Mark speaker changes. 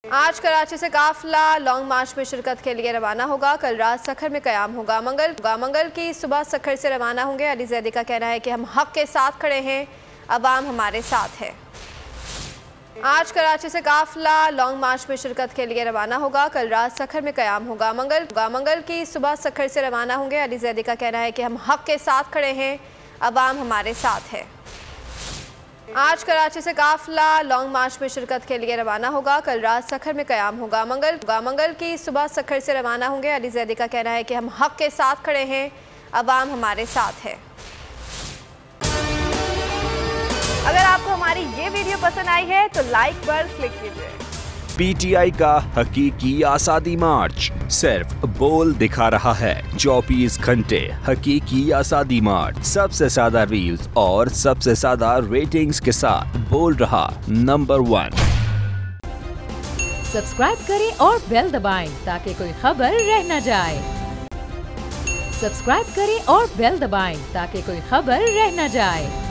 Speaker 1: आज कराची से काफिला लॉन्ग मार्च में शिरकत के लिए रवाना होगा। कल रात सखर में क़याम होगा। मंगल की सुबह सखर से रवाना होंगे। अली जैदी का कहना है कि हम हक के साथ खड़े हैं, अवाम हमारे साथ है। आज कराची से काफिला लॉन्ग मार्च में शिरकत के लिए रवाना होगा। कल रात सखर में क़याम होगा। मंगल की सुबह सखर से रवाना होंगे। अली जैदी का कहना है कि हम हक के साथ खड़े हैं, अवाम हमारे साथ है। आज कराची से काफिला लॉन्ग मार्च में शिरकत के लिए रवाना होगा। कल रात सखर में क़याम होगा। मंगल की सुबह सखर से रवाना होंगे। अली जैदी का कहना है कि हम हक के साथ खड़े हैं, अवाम हमारे साथ है।
Speaker 2: अगर आपको हमारी ये वीडियो पसंद आई है तो लाइक पर क्लिक कीजिए।
Speaker 3: पीटीआई का हकीकी आज़ादी मार्च सिर्फ बोल दिखा रहा है। 24 घंटे हकीकी आज़ादी मार्च, सबसे ज्यादा रील्स और सबसे ज्यादा रेटिंग्स के साथ बोल रहा नंबर 1।
Speaker 4: सब्सक्राइब करें और बेल दबाएं ताकि कोई खबर रह न जाए। सब्सक्राइब करें और बेल दबाएं ताकि कोई खबर रह न जाए।